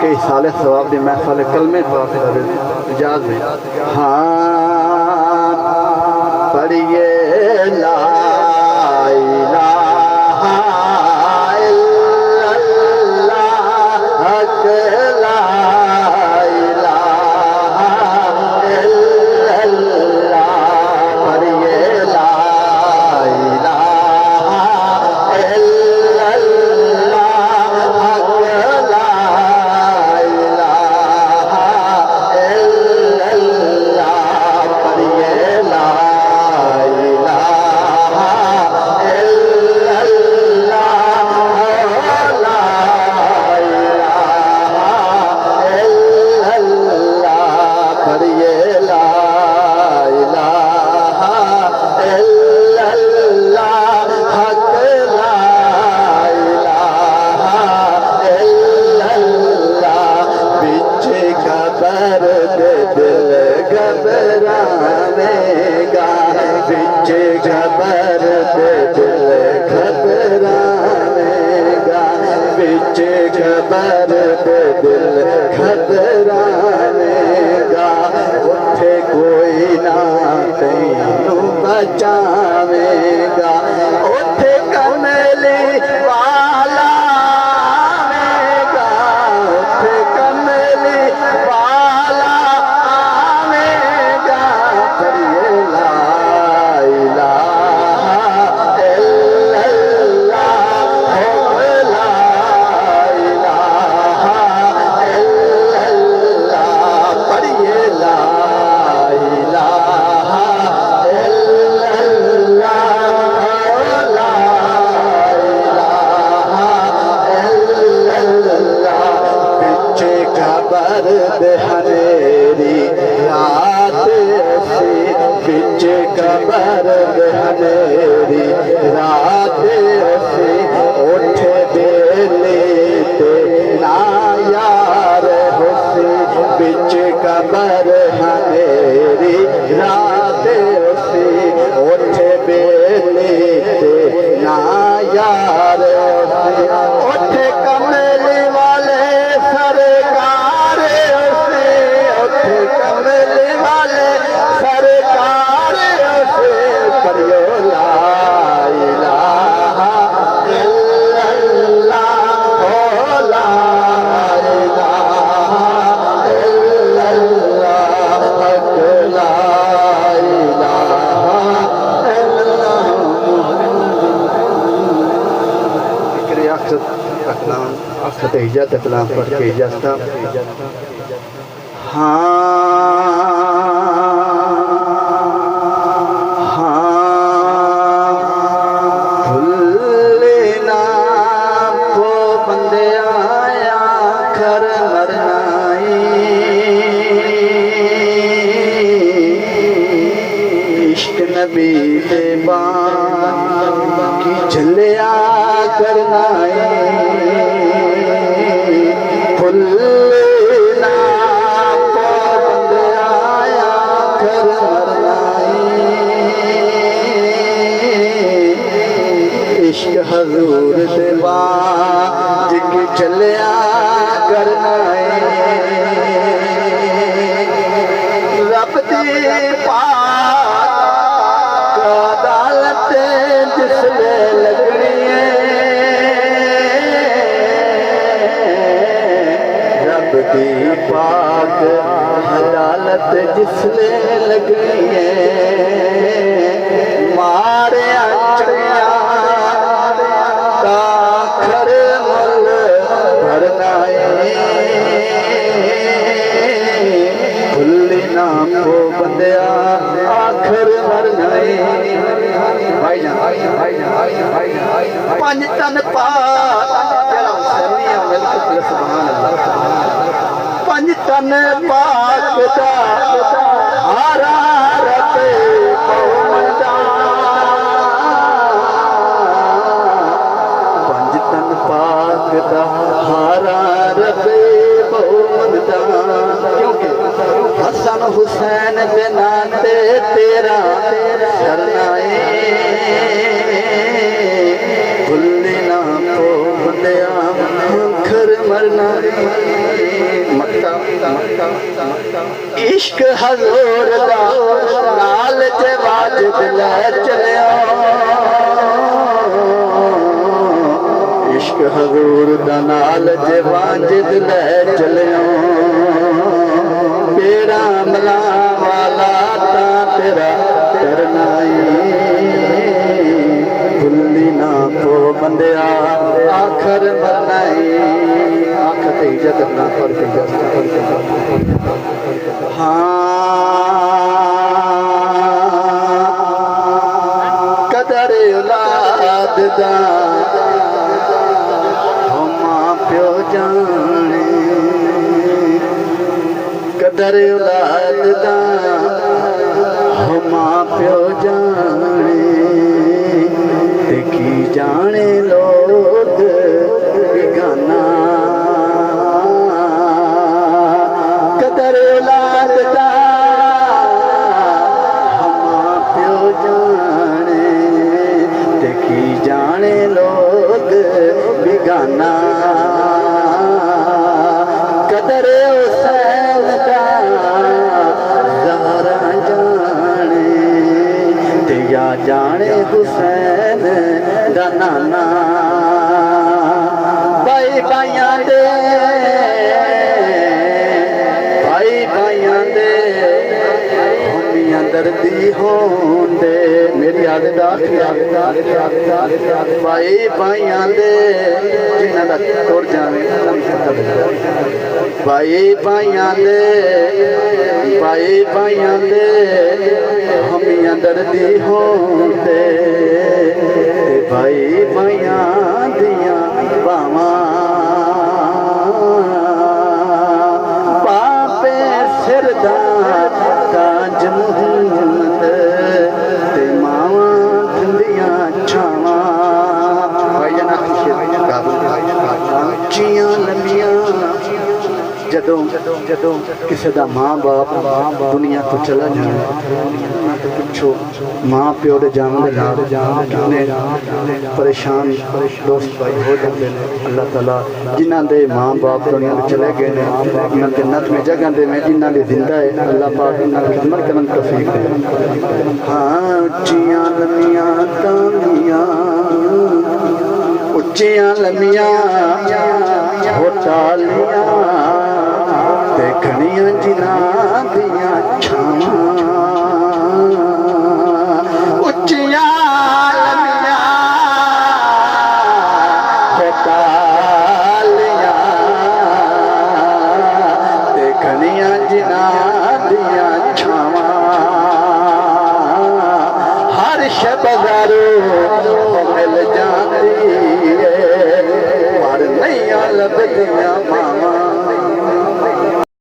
कई साल सवाब की महफल कलमे पास इजाज़ में हाँ पढ़िए ला इलाहा इल्लल्लाह हक ला इलाहा इल्लल्लाह पढ़िए ला इलाहा इल्लल्लाह हक ला इलाहा इल्लल्लाह पढ़िए ला इलाहा इल्लल्लाह ला इलाहा इल्लल्लाह पढ़िए ला इलाहा इल्लल्लाह हक ला इलाहा इल्लल्लाह बिच खबर दे दिल घबरावेगा बिच खबर दे दिल घबरावेगा बिच खबर दे दिल घबरावेगा उठे कोई ना तैनू बचावेगा उठे कमली वाला आवेगा उठे कमली वाला आवेगा पढ़िए ला इलाहा इल्लल्लाह ला इलाहा इल्लल्लाह पढ़िए ला इलाहा इल्लल्लाह ला इलाहा इल्लल्लाह बिच खबर दे हनेरी रात ऐसी बिच खबर दे हनेरी रात ऐसी उठ बेले ते ना यार होसी बिच खबर हनेरी रात ऐसी उठ बेले ते ना यार होसी उठ कमली वाले सरकार से उठ कमली वाले सरकार से पढ़ियो ला इलाहा इल्लल्लाह ला इलाहा इल्लल्लाह हक ला इलाहा इल्लल्लाह फिक्र अकलाम अखत इजात अकलाम पढ़ के इजाज़त भुलना वो बंदे आया खर मरनाई इश्क नबी दे बान की झलिया करनाई भुलना वो बंदे आया खर मरनाई इश्क हजूर दे बाज की चलिया करना रब दी पाक अदालत जिसले लगनी है रब दी पाक अदालत जिसले लगनी है मारे चढ़िया आखर मुल भरनाए भुल्ली ना को बंदिया आखर मरनाए पंज तन पंज तन पाक दा हारा रते पाक दा हारा रबे बहुमदा क्योंकि हसन हुसैन दे नाते तेरा शरनाए भुल्ली ना को बंदिया आखर मरना इश्क हजूर दा नाल ते वाजिद ले चलिया इश्क हजूर दा नाल ते वाजिद ले चलिया तेरा मला वाला ता तेरा करना भुल्ली ना तो बंदिया आखर मरनाई आखर ते इज्जत ना पर के कदर औलाद दा मां प्यो जाने कदर औलाद दा मां प्यो जाने देखी जाने लोग बेगाना कदर औलाद दा मां प्यो जाने देखी जाने लोग बेगाना कदर हुसैन दा ज़हरा जाने ते या जाने हुसैन दा नाना भाई भाइयां दे दर्दी होंदे मेरी आदत भाई भाइयां दे जिन्हां दा तुर जावे भाई भाइयां दे हमियां दर्दी होंदे भाई भाइयां दियां बावां पापे सिर दा ताज मुहम्मद ते मावा ठंडिया छावा उच्चियां लंबियां जदों किसी का माँ बाप दुनिया तो चला जाए पुछो माँ प्यो के जाने कितने परेशान दोस्त भाई हो जाते हैं अल्लाह ताला जिन्हों के माँ बाप दुनिया में चले गए हैं उन्होंने जन्नत में जगह दे में जिन्हों के जिंदा है अल्लाह पाक उन्होंने खिदमत करने तौफीक दे हाँ उच्चियां लंबियां तालियां उच्चियां लंबियां होटालियां ते घड़ियां जिन्हां